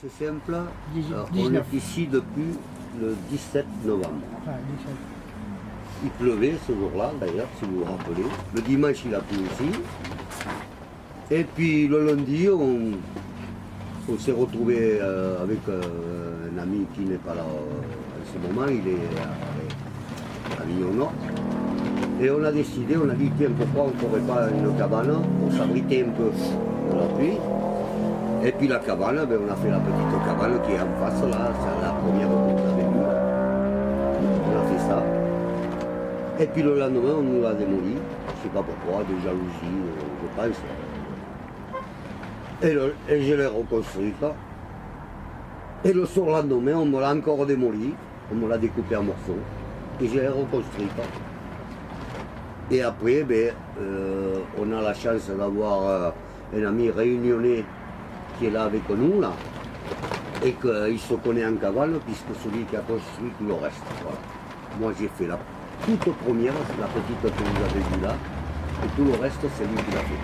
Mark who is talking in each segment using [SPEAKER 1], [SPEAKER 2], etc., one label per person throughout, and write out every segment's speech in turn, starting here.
[SPEAKER 1] C'est simple. On
[SPEAKER 2] 19.
[SPEAKER 1] est ici depuis le 17 novembre.
[SPEAKER 2] Ah, 17.
[SPEAKER 1] Il pleuvait ce jour-là, d'ailleurs, si vous vous rappelez. Le dimanche, il a plu aussi. Et puis le lundi, on s'est retrouvé avec un ami qui n'est pas là en ce moment, il est à Avignon Nord. Et on a décidé, on a dit, tiens, pourquoi on ne ferait pas une cabane pour s'abriter un peu de la pluie. Et puis la cabane, ben, on a fait la petite cabane qui est en face, là, c'est la première que vous avez vue. On a fait ça. Et puis le lendemain, on nous l'a démoli. Je ne sais pas pourquoi, de jalousie, je pense. Et je l'ai reconstruite. Et le soir lendemain, on me l'a encore démoli. On me l'a découpé en morceaux. Et je l'ai reconstruite. Et après, ben, on a la chance d'avoir un ami réunionnais qui est là avec nous, là, et qu'il se connaît en cabane, puisque celui qui a construit tout le reste. Voilà. Moi, j'ai fait la toute première, c'est la petite que vous avez vue là, et tout le reste, c'est lui qui l'a fait.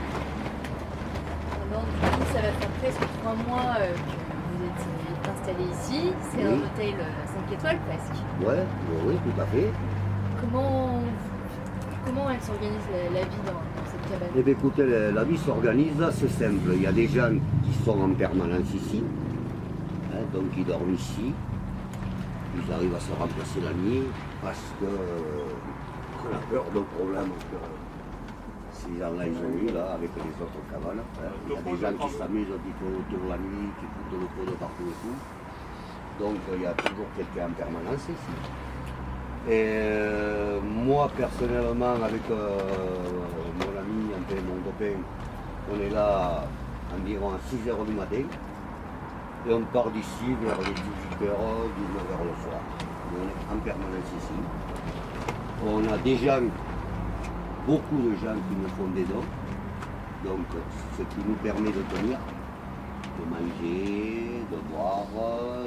[SPEAKER 3] Donc, du coup, ça va faire presque 3 mois que vous êtes installé ici. C'est
[SPEAKER 1] Oui.
[SPEAKER 3] un hôtel 5 étoiles presque.
[SPEAKER 1] Ouais, oui, tout à fait.
[SPEAKER 3] Comment elle s'organise la vie dans cette cabane?
[SPEAKER 1] Eh bien, écoutez, la vie s'organise, c'est simple. Il y a des gens qui sont en permanence ici, hein, donc ils dorment ici. Ils arrivent à se remplacer la nuit parce qu'on a peur de problèmes que ces gens-là ils ont eu là avec les autres cabanes. Hein. Il y a des gens qui s'amusent autour la nuit, qui foutent le feu de partout et tout. Donc il y a toujours quelqu'un en permanence ici. Et moi personnellement avec mon ami, enfin, mon copain, on est là environ à 6h du matin et on part d'ici vers les 18h, 19h le soir. On est en permanence ici. On a des gens, beaucoup de gens qui nous font des dons, donc ce qui nous permet de tenir, de manger, de boire,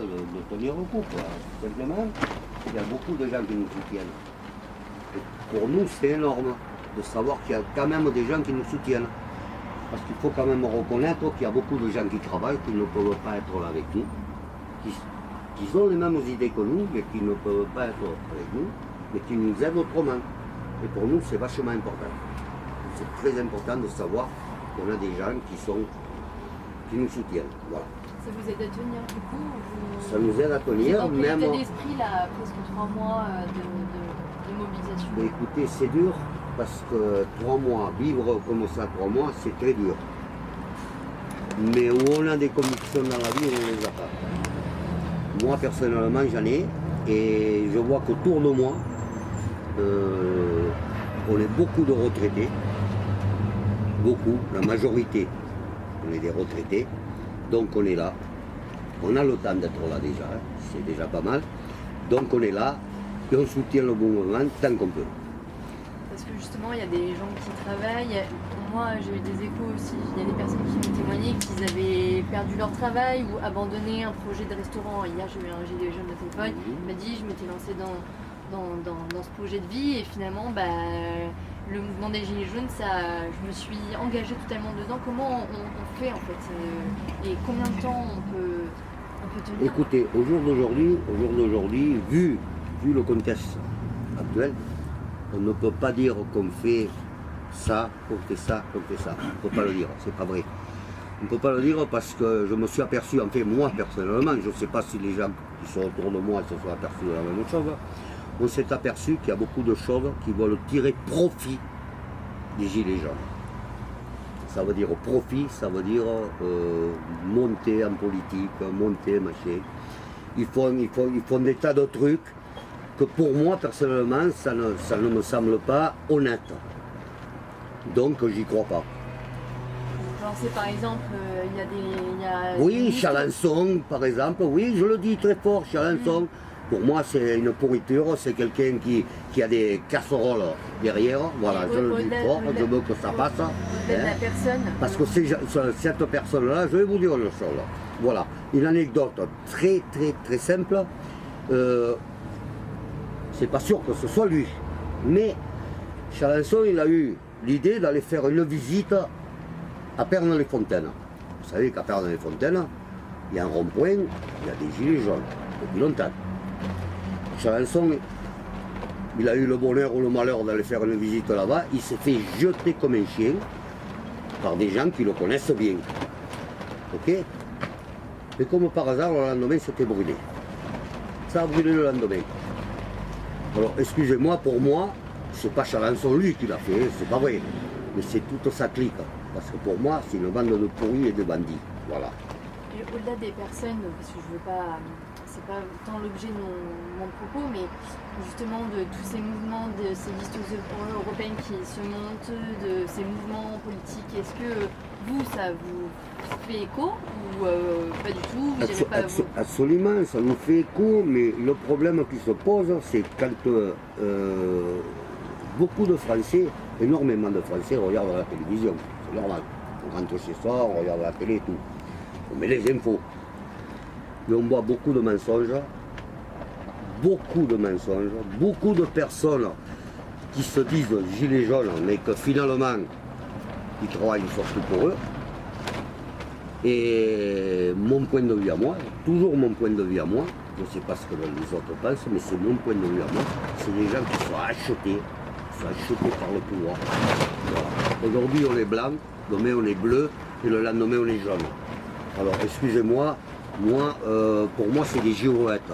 [SPEAKER 1] de tenir le coup, quoi. Simplement. Il y a beaucoup de gens qui nous soutiennent. Et pour nous, c'est énorme de savoir qu'il y a quand même des gens qui nous soutiennent. Parce qu'il faut quand même reconnaître qu'il y a beaucoup de gens qui travaillent, qui ne peuvent pas être là avec nous, qui ont les mêmes idées que nous, mais qui ne peuvent pas être avec nous, mais qui nous aident autrement. Et pour nous, c'est vachement important. C'est très important de savoir qu'on a des gens qui nous soutiennent. Voilà.
[SPEAKER 3] Ça vous aide à tenir du coup
[SPEAKER 1] Ça nous aide à tenir,
[SPEAKER 3] dans quel
[SPEAKER 1] même.
[SPEAKER 3] état d'esprit là, presque 3 mois de mobilisation?
[SPEAKER 1] Mais écoutez, c'est dur parce que 3 mois, vivre comme ça 3 mois, c'est très dur. Mais où on a des convictions dans la vie, on ne les a pas. Moi personnellement, j'en ai et je vois qu'autour de moi, on est beaucoup de retraités. Beaucoup, la majorité, on est des retraités. Donc on est là. On a le temps d'être là déjà, hein. C'est déjà pas mal. Donc on est là et on soutient le mouvement tant qu'on peut.
[SPEAKER 3] Parce que justement, il y a des gens qui travaillent. Moi, j'ai eu des échos aussi. Il y a des personnes qui m'ont témoigné qu'ils avaient perdu leur travail ou abandonné un projet de restaurant. Hier, j'ai eu un GDE jeune au téléphone. Il m'a dit, je m'étais lancé dans ce projet de vie et finalement, le mouvement des Gilets jaunes, je me suis engagée totalement dedans. Comment on fait en fait et combien de temps on peut tenir?
[SPEAKER 1] Écoutez, au jour d'aujourd'hui, vu le contexte actuel, on ne peut pas dire qu'on fait ça, qu'on fait ça, qu'on fait ça. On ne peut pas le dire, c'est pas vrai. On ne peut pas le dire parce que je me suis aperçu, enfin moi personnellement, je ne sais pas si les gens qui sont autour de moi se sont aperçus de la même chose, on s'est aperçu qu'il y a beaucoup de choses qui veulent tirer profit des gilets jaunes. Ça veut dire profit, ça veut dire monter en politique, monter, machin. Ils font des tas de trucs que pour moi, personnellement, ça ne me semble pas honnête. Donc, j'y crois pas.
[SPEAKER 3] Genre, c'est par exemple, il y a
[SPEAKER 1] Oui, Chalençon, par exemple, oui, je le dis très fort, Chalençon. Pour moi, c'est une pourriture, c'est quelqu'un qui a des casseroles derrière, voilà, je le dis fort, je veux que ça passe.
[SPEAKER 3] Au-delà de la personne.
[SPEAKER 1] Parce que cette personne-là, je vais vous dire une chose. Voilà, une anecdote très très très simple. C'est pas sûr que ce soit lui, mais Chalençon, il a eu l'idée d'aller faire une visite à Pernes-les-Fontaines. Vous savez qu'à Pernes-les-Fontaines, il y a un rond-point, il y a des gilets jaunes, depuis longtemps. Chalençon, il a eu le bonheur ou le malheur d'aller faire une visite là-bas, il s'est fait jeter comme un chien par des gens qui le connaissent bien. Ok? Mais comme par hasard, le lendemain, c'était brûlé. Ça a brûlé le lendemain. Alors, excusez-moi, pour moi, c'est pas Chalençon lui qui l'a fait, c'est pas vrai. Mais c'est toute sa clique. Parce que pour moi, c'est une bande de pourris et de bandits. Voilà.
[SPEAKER 3] Et au-delà des personnes, parce que je veux pas, c'est pas tant l'objet de mon propos, mais justement de tous ces mouvements, de ces listes européennes qui se montent, de ces mouvements politiques, est-ce que vous, ça vous fait écho ou pas du tout, vous direz pas vous...
[SPEAKER 1] Absolument, ça nous fait écho, mais le problème qui se pose, c'est quand beaucoup de Français, énormément de Français regardent la télévision. C'est normal. On rentre chez soi, on regarde la télé et tout. On met les infos. Mais on voit beaucoup de mensonges, beaucoup de personnes qui se disent gilets jaunes, mais que finalement, ils travaillent surtout pour eux. Et mon point de vue à moi, toujours mon point de vue à moi, je ne sais pas ce que les autres pensent, mais c'est mon point de vue à moi, c'est des gens qui sont achetés par le pouvoir. Voilà. Aujourd'hui on est blanc, demain on est bleu et le lendemain on est jaune. Alors excusez-moi, pour moi c'est des girouettes.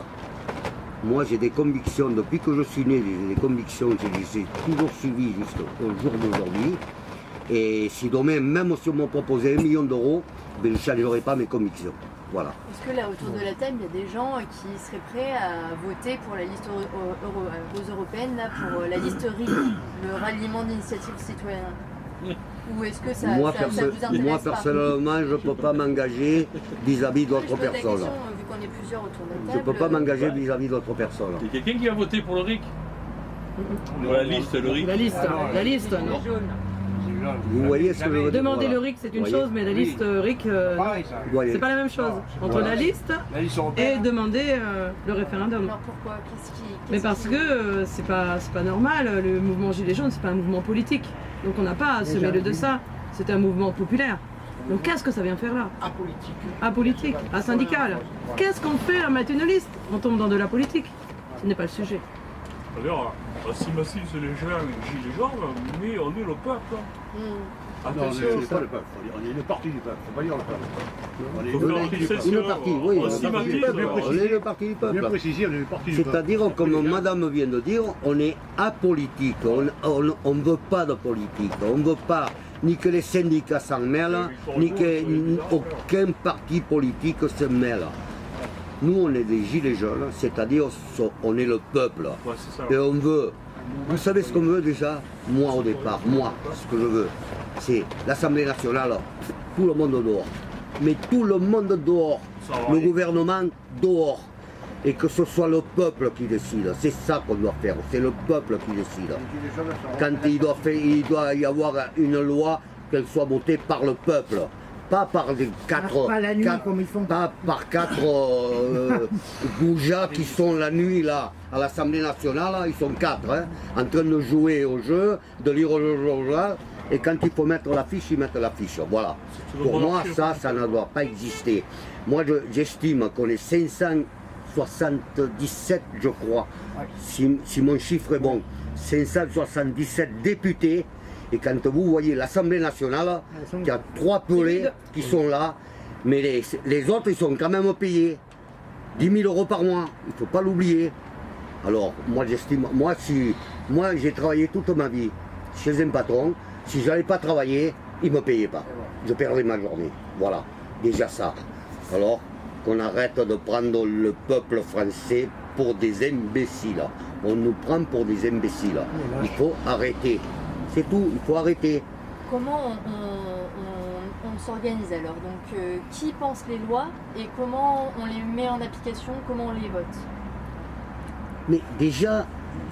[SPEAKER 1] Moi j'ai des convictions, depuis que je suis né, j'ai des convictions que j'ai toujours suivies jusqu'au jour d'aujourd'hui. Et si demain, même si on m'a proposé 1 million d'euros, ben, je ne changerai pas mes convictions. Voilà.
[SPEAKER 3] Est-ce que là, autour de la table, il y a des gens qui seraient prêts à voter pour la liste aux européennes, là, pour la liste RIC, le ralliement d'initiatives citoyennes? Ou est-ce que ça vous intéresse
[SPEAKER 1] moi, personnellement, je ne peux pas m'engager vis-à-vis d'autres personnes.
[SPEAKER 3] Question, vu qu'on est plusieurs autour de la table,
[SPEAKER 1] Je ne peux pas m'engager vis-à-vis d'autres personnes.
[SPEAKER 2] Il y a quelqu'un qui a voté pour le RIC? Pour la liste, le RIC.
[SPEAKER 4] La liste, non.
[SPEAKER 1] Vous voyez ce que je veux dire?
[SPEAKER 4] Demander le RIC, c'est une chose, mais la liste RIC, c'est pas la même chose. Entre la liste et demander le référendum.
[SPEAKER 3] Alors pourquoi?
[SPEAKER 4] Mais parce que c'est pas normal, le mouvement Gilets jaunes, c'est pas un mouvement politique. Donc on n'a pas à se mêler de ça. C'est un mouvement populaire. Donc qu'est-ce que ça vient faire là? Apolitique, asyndical. Qu'est-ce qu'on fait à mettre une liste? On tombe dans de la politique. Ce n'est pas le sujet.
[SPEAKER 2] D'ailleurs, si massif c'est les gens gilets jaunes, mais on est le peuple. Attention,
[SPEAKER 5] on n'est pas le peuple, on est une partie du peuple, faut pas dire le peuple. On est
[SPEAKER 2] Faut faire une distinction.
[SPEAKER 1] Une partie, oui,
[SPEAKER 2] On
[SPEAKER 1] une partie du
[SPEAKER 2] stigmatise,
[SPEAKER 1] peuple. On est une partie du
[SPEAKER 5] Bien
[SPEAKER 1] peuple.
[SPEAKER 5] préciser, on est une partie du peuple.
[SPEAKER 1] C'est-à-dire, comme madame vient de dire, on est apolitique. On ne veut pas de politique. On ne veut pas ni que les syndicats s'en mêlent, ni qu'aucun parti politique se mêle. Nous, on est des gilets jaunes, c'est-à-dire on est le peuple.
[SPEAKER 2] Ouais, c'est ça.
[SPEAKER 1] Et on veut, vous savez ce qu'on veut déjà? Moi au départ, ce que je veux, c'est l'Assemblée nationale, tout le monde dehors. Mais tout le monde dehors, le gouvernement dehors. Et que ce soit le peuple qui décide, c'est ça qu'on doit faire, c'est le peuple qui décide. Quand il doit y avoir une loi, qu'elle soit votée par le peuple. Pas par des quatre goujats qui sont la nuit là à l'Assemblée nationale, ils sont 4, hein, en train de jouer au jeu, de lire le journal, et quand il faut mettre l'affiche, ils mettent l'affiche. Voilà. Pour moi, ça ne doit pas exister. Moi, j'estime qu'on est 577, je crois, si mon chiffre est bon, 577 députés. Et quand vous voyez l'Assemblée nationale, il y a 3 pelés qui sont là, mais les autres, ils sont quand même payés. 10 000 euros par mois, il ne faut pas l'oublier. Alors, moi j'estime, moi j'ai travaillé toute ma vie chez un patron, si je n'allais pas travailler, il ne me payait pas. Je perdais ma journée. Voilà, déjà ça. Alors, qu'on arrête de prendre le peuple français pour des imbéciles. On nous prend pour des imbéciles. Il faut arrêter. C'est tout, il faut arrêter.
[SPEAKER 3] Comment on s'organise alors? Donc qui pense les lois et comment on les met en application, comment on les vote?
[SPEAKER 1] Mais déjà,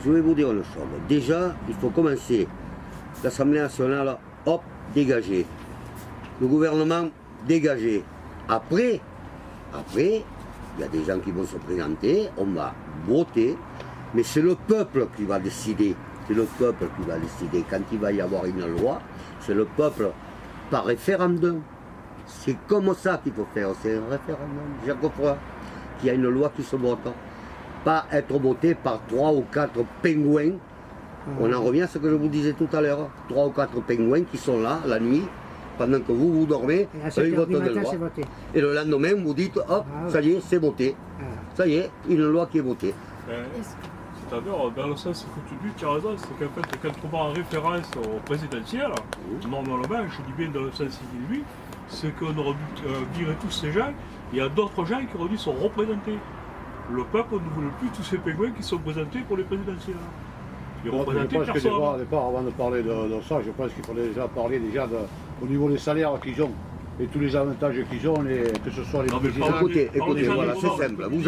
[SPEAKER 1] je vais vous dire une chose. Déjà, il faut commencer. L'Assemblée nationale, hop, dégagée. Le gouvernement, dégagé. Après, il y a des gens qui vont se présenter, on va voter, mais c'est le peuple qui va décider. C'est le peuple qui va décider. Quand il va y avoir une loi, c'est le peuple par référendum. C'est comme ça qu'il faut faire. C'est un référendum. Chaque fois qu'il y a une loi qui se vote, pas être votée par 3 ou 4 pingouins. On en revient à ce que je vous disais tout à l'heure. 3 ou 4 pingouins qui sont là la nuit, pendant que vous dormez, eux ils votent une loi. Et le lendemain, vous dites, hop, ça y est, c'est voté. Ça y est, une loi qui est votée.
[SPEAKER 2] C'est-à-dire, dans le sens que tu dis, tu as raison, c'est qu'en fait, quand on va en référence au présidentiel, normalement, je dis bien dans le sens qu'il dit lui, c'est qu'on aurait dû virer tous ces gens, il y a d'autres gens qui auraient dû se représenter. Le peuple ne voulait plus tous ces pingouins qui sont présentés pour les présidentielles. Ils représentaient personne.
[SPEAKER 5] Au départ, avant de parler de ça, je pense qu'il fallait déjà parler au niveau des salaires qu'ils ont. Et tous les avantages qu'ils ont, que ce soit les présidents...
[SPEAKER 1] Écoutez, voilà, c'est simple. Vous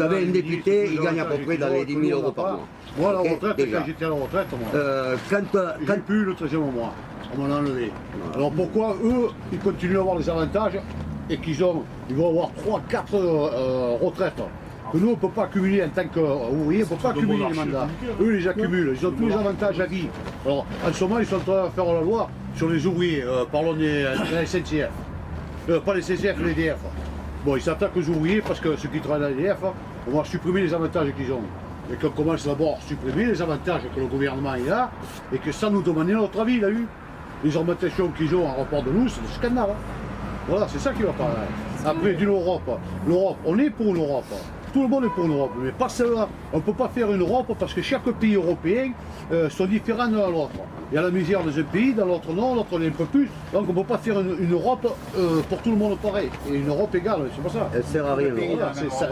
[SPEAKER 1] avez un député, il gagne à peu près dans les 10 000 euros par mois.
[SPEAKER 5] Moi, la retraite, quand j'étais à la retraite, j'ai plus le 13e mois. On m'en a enlevé. Alors pourquoi eux, ils continuent à avoir les avantages et ils vont avoir 3-4 retraites que nous, on ne peut pas cumuler en tant qu'ouvrier, on ne peut pas cumuler les mandats. Eux, ils accumulent, ils ont tous les avantages à vie. Alors, en ce moment, ils sont en train de faire la loi sur les ouvriers, parlons des SNCF. Pas les CCF, les DF. Bon, ils s'attaquent aux ouvriers parce que ceux qui travaillent à l'EDF, on va supprimer les avantages qu'ils ont. Et qu'on commence d'abord à supprimer les avantages que le gouvernement a et que sans nous demander notre avis, il a eu. Les augmentations qu'ils ont en rapport de nous, c'est un scandale. Voilà, c'est ça qui va pas. Après, d'une Europe, on est pour l'Europe. Tout le monde est pour l'Europe, mais pas celle-là. On ne peut pas faire une Europe parce que chaque pays européen sont différents de l'autre. Il y a la misère dans un pays, dans l'autre non, l'autre l'est un peu plus. Donc on ne peut pas faire une Europe pour tout le monde pareil. Et une Europe égale, c'est pas ça.
[SPEAKER 1] Elle ne sert à rien.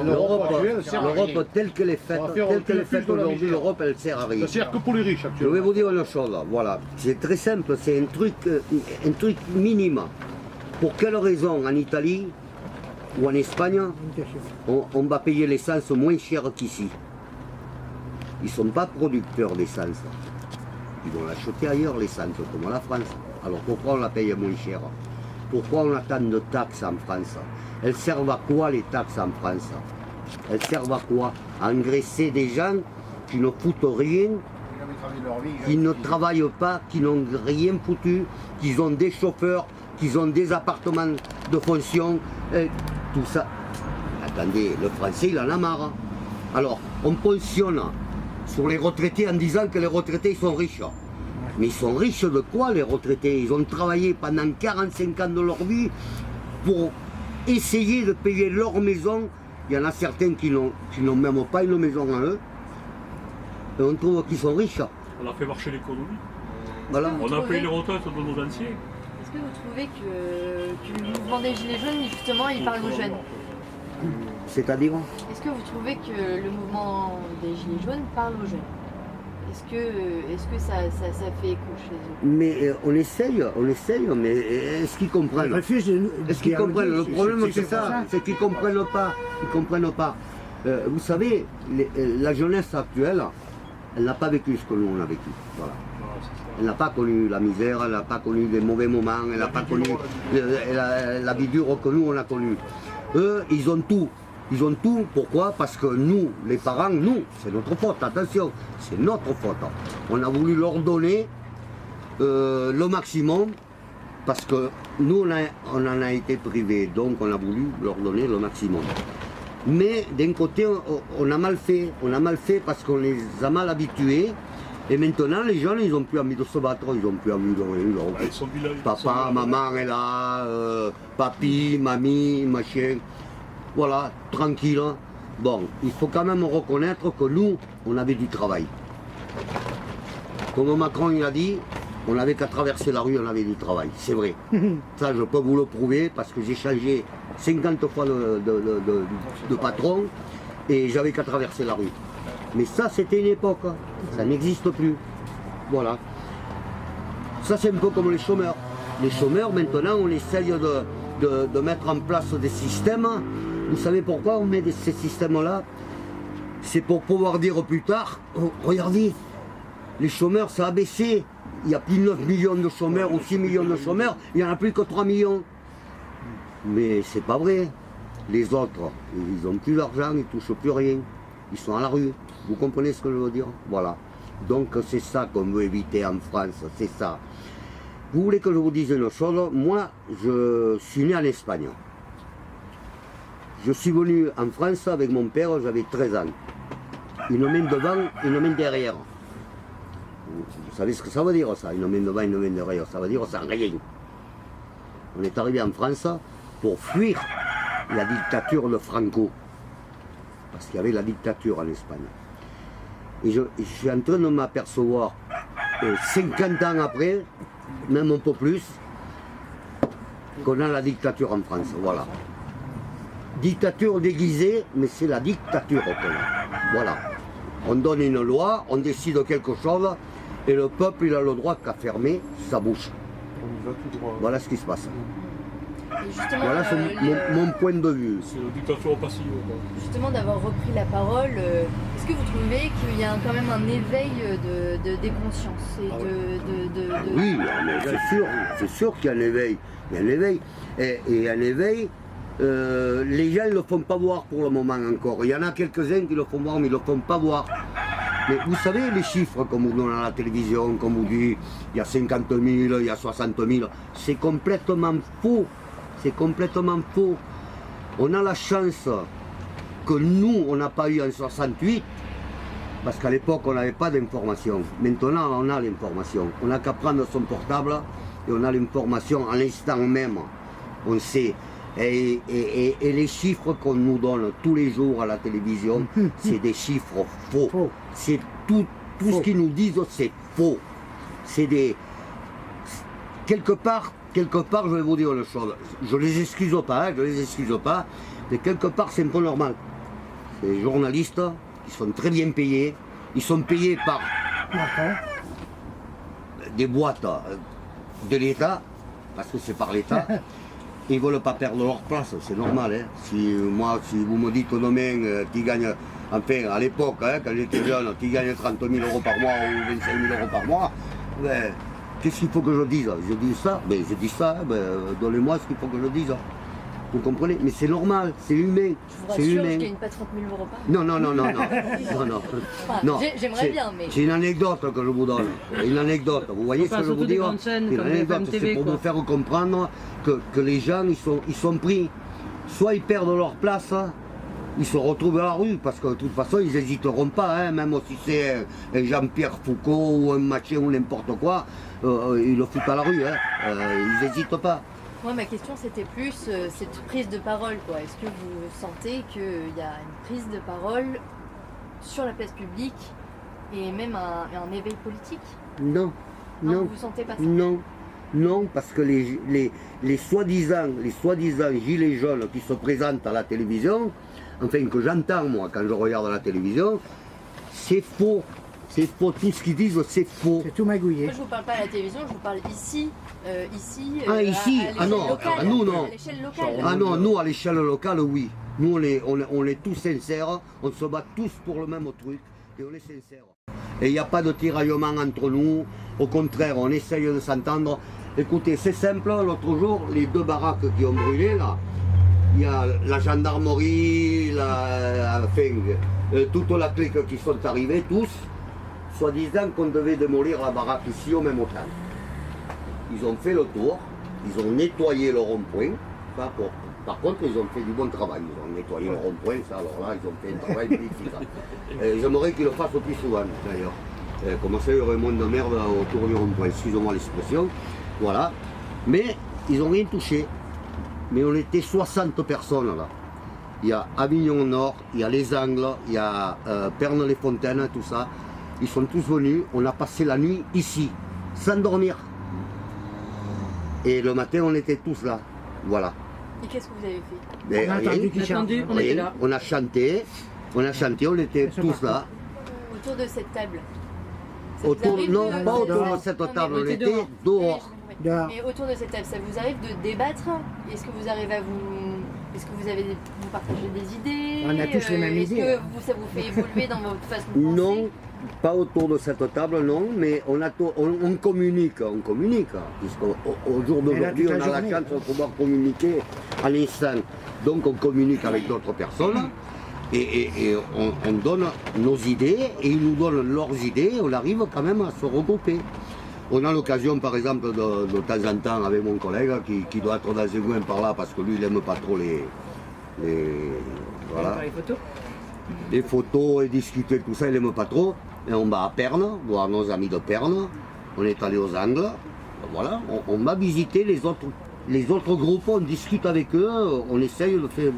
[SPEAKER 1] L'Europe telle qu'elle est faite, aujourd'hui, l'Europe, elle ne sert à rien.
[SPEAKER 5] Ça ne sert que pour les riches actuellement.
[SPEAKER 1] Je vais vous dire une chose, voilà. C'est très simple, c'est un truc minime. Pour quelle raison en Italie ou en Espagne, on va payer l'essence moins cher qu'ici? Ils ne sont pas producteurs d'essence. Ils vont l'acheter ailleurs, l'essence, comme la France. Alors pourquoi on la paye moins cher? Pourquoi on a tant de taxes en France? Elles servent à quoi les taxes en France? Elles servent à quoi? À engraisser des gens qui ne foutent rien, qui ne travaillent pas, qui n'ont rien foutu, qui ont des chauffeurs, qui ont des appartements de fonction, tout ça. Attendez, le français il en a marre. Alors, on pensionne sur les retraités en disant que les retraités ils sont riches. Mais ils sont riches de quoi les retraités? Ils ont travaillé pendant 45 ans de leur vie pour essayer de payer leur maison. Il y en a certains qui n'ont même pas une maison à eux. Et on trouve qu'ils sont riches.
[SPEAKER 2] On a fait marcher l'économie.
[SPEAKER 1] Voilà.
[SPEAKER 2] On a payé les retraites de nos anciens.
[SPEAKER 3] Est-ce que vous trouvez que le mouvement des Gilets jaunes, justement, il parle aux jeunes?
[SPEAKER 1] C'est-à-dire?
[SPEAKER 3] Est-ce que vous trouvez que le mouvement des Gilets jaunes parle aux jeunes? Est-ce que ça fait écho chez eux?
[SPEAKER 1] Mais on essaye, mais est-ce qu'ils comprennent? Est-ce qu'ils comprennent? Le problème c'est ça, c'est qu'ils ne comprennent pas. Ils comprennent pas. Vous savez, la jeunesse actuelle, elle n'a pas vécu ce que nous on a vécu. Voilà. Elle n'a pas connu la misère, elle n'a pas connu des mauvais moments, elle n'a pas connu la vie dure que nous on a connue. Eux, ils ont tout. Ils ont tout, pourquoi? Parce que nous, les parents, c'est notre faute, attention, c'est notre faute. On a voulu leur donner le maximum, parce que nous, on en a été privés, donc on a voulu leur donner le maximum. Mais d'un côté, on a mal fait parce qu'on les a mal habitués, et maintenant, les jeunes, ils n'ont plus envie de se battre, ils n'ont plus envie de rien. Papa, maman est là, papi, mamie, machin. Voilà, tranquille. Bon, il faut quand même reconnaître que nous, on avait du travail. Comme Macron il a dit, on n'avait qu'à traverser la rue, on avait du travail. C'est vrai. Ça, je peux vous le prouver parce que j'ai changé 50 fois de patron et j'avais qu'à traverser la rue. Mais ça, c'était une époque. Ça n'existe plus. Voilà. Ça, c'est un peu comme les chômeurs. Les chômeurs, maintenant, on essaye de mettre en place des systèmes. Vous savez pourquoi on met ces systèmes-là? C'est pour pouvoir dire plus tard, oh, regardez, les chômeurs, ça a baissé. Il y a plus de 9 millions de chômeurs ou 6 millions de chômeurs, il n'y en a plus que 3 millions. Mais c'est pas vrai. Les autres, ils n'ont plus d'argent, ils ne touchent plus rien. Ils sont à la rue. Vous comprenez ce que je veux dire? Voilà. Donc c'est ça qu'on veut éviter en France, c'est ça. Et il faut quand même reconnaître que nous, on avait du travail. Comme Macron il a dit, on n'avait qu'à traverser la rue, on avait du travail. Ça, c'est un peu comme les chômeurs. Les chômeurs, maintenant, on essaye de mettre en place des systèmes. Vous savez pourquoi on met ces systèmes-là? C'est pour pouvoir dire plus tard, oh, regardez, les chômeurs, ça a baissé. Il y a plus de 9 millions de chômeurs ou 6 millions de chômeurs, il n'y en a plus que 3 millions. Mais c'est pas vrai. Les autres, ils n'ont plus d'argent, ils ne touchent plus rien. Ils sont à la rue. Donc c'est ça qu'on veut éviter en France, c'est ça. Vous voulez que je vous dise une chose? Moi, je suis né en Espagne. Je suis venu en France avec mon père, j'avais 13 ans. Une main devant, une main derrière. Vous savez ce que ça veut dire ça? Une main devant, une main derrière. Ça veut dire ça, rien. On est arrivé en France pour fuir la dictature de Franco. Parce qu'il y avait la dictature en Espagne. Et je suis en train de m'apercevoir, 50 ans après, même un peu plus, qu'on a la dictature en France. Voilà. Dictature déguisée, mais c'est la dictature qu'on a. Voilà. On donne une loi, on décide quelque chose, et le peuple il a le droit qu'à fermer sa bouche.
[SPEAKER 2] On y va tout droit.
[SPEAKER 1] Voilà ce qui se passe.
[SPEAKER 3] Et justement,
[SPEAKER 1] Voilà mon point de vue.
[SPEAKER 2] C'est la dictature passive.
[SPEAKER 3] justement d'avoir repris la parole, est-ce que vous trouvez qu'il y a quand même un éveil des consciences et
[SPEAKER 1] Oui, mais c'est sûr qu'il y a un éveil. Il y a un éveil. Et un éveil, les gens ne le font pas voir pour le moment encore. Il y en a quelques-uns qui le font voir, mais ils ne le font pas voir. Mais vous savez, les chiffres qu'on vous donne à la télévision, comme vous dit, il y a 50 000, il y a 60 000, c'est complètement faux. C'est complètement faux. On a la chance que nous, on n'a pas eu en 68, parce qu'à l'époque, on n'avait pas d'information. Maintenant, on a l'information. On n'a qu'à prendre son portable et on a l'information à l'instant même. On sait. Et les chiffres qu'on nous donne tous les jours à la télévision, c'est des chiffres faux. C'est tout ce qu'ils nous disent, c'est faux. C'est des... Quelque part, je vais vous dire une chose. Je ne les excuse pas, mais quelque part, c'est un peu normal. Les journalistes, ils sont très bien payés. Ils sont payés par des boîtes de l'État, parce que c'est par l'État. Ils ne veulent pas perdre leur place, c'est normal. Hein. Si vous me dites demain qu'ils gagnent, enfin à l'époque, hein, quand j'étais jeune, qu'ils gagnent 30 000 € par mois ou 25 000 € par mois, ben, qu'est-ce qu'il faut que je dise? Je dis ça, ben, je dis ça, ben, donnez-moi ce qu'il faut que je dise. Vous comprenez? Mais c'est normal, c'est humain.
[SPEAKER 3] Je vous rassure, je gagne pas 30 000 € par mois.
[SPEAKER 1] Non. Non.
[SPEAKER 3] J'aimerais bien, mais...
[SPEAKER 1] C'est une anecdote que je vous donne. Une anecdote. Vous voyez ce que je vous dis? C'est une anecdote. C'est pour vous faire comprendre que les gens, ils sont pris. Soit ils perdent leur place, ils se retrouvent à la rue, parce que de toute façon, ils n'hésiteront pas, hein, même si c'est un Jean-Pierre Foucault ou un machin ou n'importe quoi, ils le foutent à la rue. Hein. Ils n'hésitent pas.
[SPEAKER 3] Moi, ma question, c'était plus cette prise de parole, quoi. Est-ce que vous sentez qu'il y a une prise de parole sur la place publique et même un éveil politique?
[SPEAKER 1] Non.
[SPEAKER 3] Vous sentez pas ça?
[SPEAKER 1] Non, parce que les soi-disant gilets jaunes qui se présentent à la télévision, enfin que j'entends moi quand je regarde la télévision, c'est faux. C'est faux, tout ce qu'ils disent, c'est faux.
[SPEAKER 6] C'est tout magouillé.
[SPEAKER 3] Moi, je vous parle pas à la télévision, je vous parle ici.
[SPEAKER 1] Ici
[SPEAKER 3] À
[SPEAKER 1] non,
[SPEAKER 3] locale,
[SPEAKER 1] nous non.
[SPEAKER 3] À l'échelle locale.
[SPEAKER 1] Ah non, nous à l'échelle locale, oui. Nous on est tous sincères, on se bat tous pour le même truc et on est sincères. Et il n'y a pas de tiraillement entre nous, au contraire, on essaye de s'entendre. Écoutez, c'est simple, l'autre jour, les 2 baraques qui ont brûlé là, il y a la gendarmerie, toute la clique qui sont arrivés, tous, soi-disant qu'on devait démolir la baraque ici au même temps. Ils ont fait le tour, ils ont nettoyé le rond-point. Par contre, ils ont fait du bon travail. Ils ont nettoyé le rond-point, ça, alors là, ils ont fait un travail magnifique. J'aimerais qu'ils le fassent plus souvent, d'ailleurs. Comme ça, il y aurait moins de merde autour du rond-point, excusez-moi l'expression. Voilà. Mais ils n'ont rien touché. Mais on était 60 personnes là. Il y a Avignon Nord, il y a Les Angles, il y a Pernes-les-Fontaines, tout ça. Ils sont tous venus, on a passé la nuit ici, sans dormir. Et le matin, on était tous là. Voilà.
[SPEAKER 3] Et qu'est-ce que vous avez fait?
[SPEAKER 1] Mais
[SPEAKER 6] On a entendu qu'ils chantaient.
[SPEAKER 4] On était là.
[SPEAKER 1] On a chanté, on était tous là.
[SPEAKER 3] Autour de cette table. Ça
[SPEAKER 1] Autour,
[SPEAKER 3] vous arrive
[SPEAKER 1] non,
[SPEAKER 3] de-
[SPEAKER 1] pas autour
[SPEAKER 6] dehors.
[SPEAKER 1] de cette
[SPEAKER 3] Non, mais
[SPEAKER 1] table, on
[SPEAKER 3] on était
[SPEAKER 1] était
[SPEAKER 3] dehors.
[SPEAKER 1] dehors.
[SPEAKER 6] Dehors.
[SPEAKER 3] Mais autour de cette table, ça vous arrive de débattre? Est-ce que vous arrivez à vous... Est-ce que vous partagez des idées?
[SPEAKER 6] On a tous les mêmes idées.
[SPEAKER 3] Est-ce que ça vous fait évoluer dans votre façon de penser?
[SPEAKER 1] Non, pas autour de cette table, non, mais on communique, puisqu'au jour d'aujourd'hui,
[SPEAKER 6] toute
[SPEAKER 1] on
[SPEAKER 6] la
[SPEAKER 1] a la
[SPEAKER 6] journée.
[SPEAKER 1] chance de pouvoir communiquer à l'instant. Donc on communique avec d'autres personnes et on donne nos idées et ils nous donnent leurs idées, on arrive quand même à se regrouper. On a l'occasion, par exemple, de temps en temps, avec mon collègue, qui doit être dans un coin par là, parce que lui, il n'aime pas trop voilà, les photos et discuter, tout ça, il n'aime pas trop. Et on va à Pernes, voir nos amis de Pernes. On est allé aux Angles. Voilà, on va visiter les autres groupes, on discute avec eux, on essaye de faire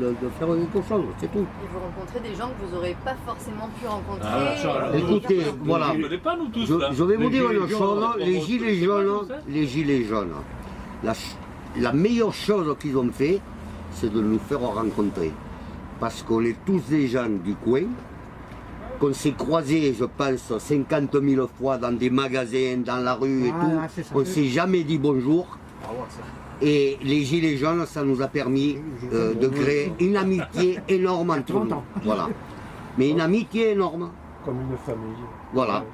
[SPEAKER 1] quelque chose, c'est tout.
[SPEAKER 3] Et vous rencontrez des gens que vous n'aurez pas forcément pu rencontrer.
[SPEAKER 1] Écoutez, voilà,
[SPEAKER 2] Pas, nous tous, là.
[SPEAKER 1] je vais vous dire une chose, les gilets jaunes, la meilleure chose qu'ils ont fait, c'est de nous faire rencontrer. Parce qu'on est tous des gens du coin, qu'on s'est croisés, je pense, 50 000 fois dans des magasins, dans la rue et tout. On ne s'est jamais dit bonjour. Et les gilets jaunes, ça nous a permis de créer une amitié énorme entre nous. Voilà. Mais une amitié énorme.
[SPEAKER 6] Comme une famille.
[SPEAKER 1] Voilà.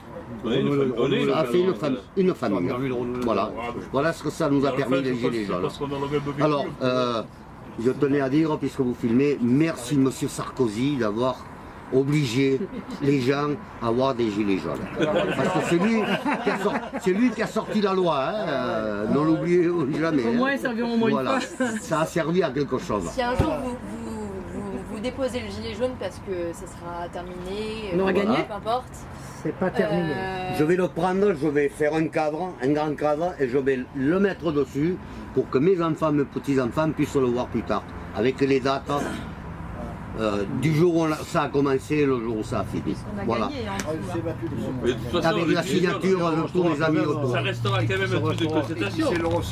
[SPEAKER 1] Ça a fait une famille. Voilà. Voilà ce que ça nous a permis, les gilets jaunes. Alors, je tenais à dire, puisque vous filmez, merci Monsieur Sarkozy d'avoir obligé les gens à avoir des gilets jaunes. Parce que c'est lui qui a sorti la loi, hein, ne l'oublions jamais.
[SPEAKER 4] Au moins, ils serviront au moins
[SPEAKER 1] voilà.
[SPEAKER 4] une fois.
[SPEAKER 1] Ça a servi à quelque chose.
[SPEAKER 3] Si un jour vous déposez le gilet jaune parce que ça sera terminé,
[SPEAKER 4] on aura gagné,
[SPEAKER 3] peu importe.
[SPEAKER 6] C'est pas terminé.
[SPEAKER 1] Je vais le prendre, je vais faire un cadre, un grand cadre, et je vais le mettre dessus pour que mes enfants, mes petits-enfants puissent le voir plus tard, avec les dates du jour où ça a commencé, le jour où ça a fini. Voilà.
[SPEAKER 2] Mais de toute façon,
[SPEAKER 1] Avec la signature de tous les amis autour.
[SPEAKER 2] Ça restera quand même un truc de constatation.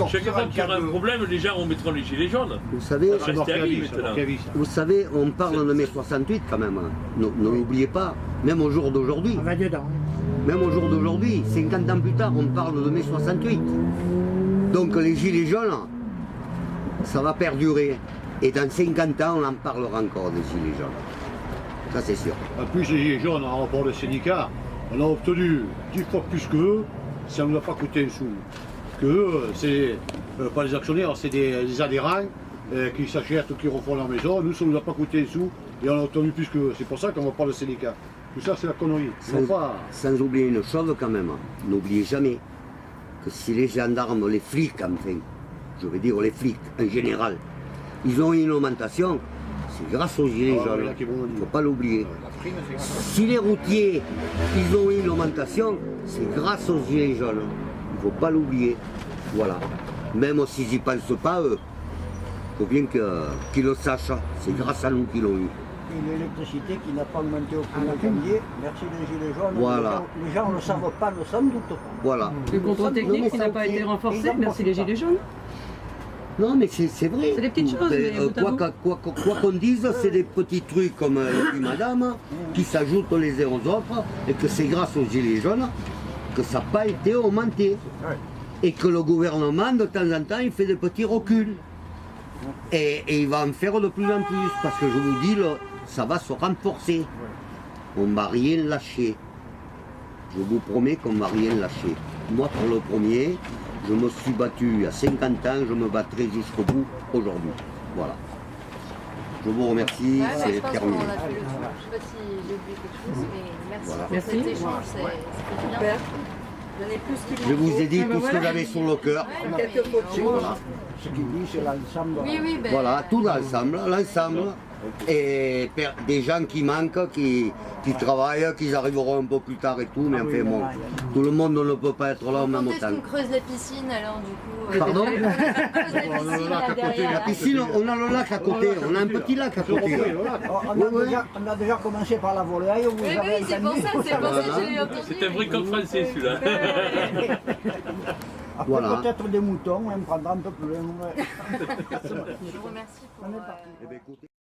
[SPEAKER 2] Chaque fois qu'il y aura un problème, les gens mettront les gilets jaunes.
[SPEAKER 1] Vous savez,
[SPEAKER 2] Ça va rester à vie maintenant.
[SPEAKER 1] vous savez, on parle de mai 68 quand même. Ne l'oubliez pas, même au jour d'aujourd'hui.
[SPEAKER 6] On va dedans.
[SPEAKER 1] Même au jour d'aujourd'hui, 50 ans plus tard, on parle de mai 68. Donc les gilets jaunes, ça va perdurer. Et dans 50 ans, on en parlera encore des gilets jaunes. Ça, c'est sûr.
[SPEAKER 5] En plus, les gilets jaunes, en rapport au syndicat, on a obtenu 10 fois plus qu'eux, ça ne nous a pas coûté un sou. Qu'eux, c'est pas les actionnaires, c'est des adhérents qui s'achètent, qui refont leur maison. Nous, ça ne nous a pas coûté un sou et on a obtenu plus qu'eux. C'est pour ça qu'on ne va pas le syndicat. Tout ça, c'est la connerie.
[SPEAKER 1] Sans oublier une chose quand même, n'oubliez jamais que si les gendarmes, les flics, enfin, je veux dire les flics en général, ils ont une augmentation, c'est grâce aux gilets jaunes, il ne faut pas l'oublier. Si les routiers, ils ont une augmentation, c'est grâce aux gilets jaunes, il ne faut pas l'oublier. Voilà. Même s'ils n'y pensent pas, eux, il faut bien qu'ils le sachent, c'est grâce à nous qu'ils l'ont eu.
[SPEAKER 7] Et l'électricité qui n'a pas augmenté au 1er janvier, merci les gilets jaunes.
[SPEAKER 1] Voilà.
[SPEAKER 7] Les gens ne le savent pas, ne s'en doutent pas.
[SPEAKER 1] Voilà.
[SPEAKER 4] Le contrôle technique qui n'a pas été renforcé, merci les gilets jaunes.
[SPEAKER 1] Non, mais c'est vrai.
[SPEAKER 4] C'est des petites choses, mais
[SPEAKER 1] quoi qu'on dise, c'est des petits trucs comme le dit madame, qui s'ajoutent les uns aux autres, et que c'est grâce aux gilets jaunes que ça n'a pas été augmenté. Et que le gouvernement, de temps en temps, il fait des petits reculs. Et il va en faire de plus en plus, parce que je vous dis, ça va se renforcer. On ne va rien lâcher. Je vous promets qu'on ne va rien lâcher. Moi, pour le premier, je me suis battu à 50 ans, je me battrai jusqu'au bout aujourd'hui. Voilà. Je vous remercie, c'est terminé.
[SPEAKER 3] Je ne sais pas si j'ai oublié quelque chose, mais merci
[SPEAKER 1] Voilà.
[SPEAKER 3] pour cet échange, c'était bien. Donnez plus ce qu'il
[SPEAKER 1] Je vous ai dit tout ce que j'avais sur le cœur.
[SPEAKER 7] Quelques photos. Voilà. Ce qu'il dit, c'est l'ensemble.
[SPEAKER 3] Oui, ben,
[SPEAKER 1] Voilà, tout l'ensemble. Et des gens qui manquent, qui travaillent, qui arriveront un peu plus tard et tout, mais enfin bon, tout le monde ne peut pas être là en même
[SPEAKER 3] quand est-ce
[SPEAKER 1] temps.
[SPEAKER 3] qu'on creuse la piscine alors du coup
[SPEAKER 1] Pardon
[SPEAKER 3] on creuse la piscine là derrière.
[SPEAKER 1] La piscine, on a le lac à côté, on a un petit lac à côté.
[SPEAKER 7] On a déjà commencé par la volaille.
[SPEAKER 3] Oui, c'est pour ça que j'ai entendu.
[SPEAKER 2] C'est un vrai code français celui-là.
[SPEAKER 7] Après,
[SPEAKER 1] Voilà.
[SPEAKER 7] peut-être des moutons, on prendra un peu plus.
[SPEAKER 3] Je vous remercie pour...
[SPEAKER 1] Eh bien, écoutez.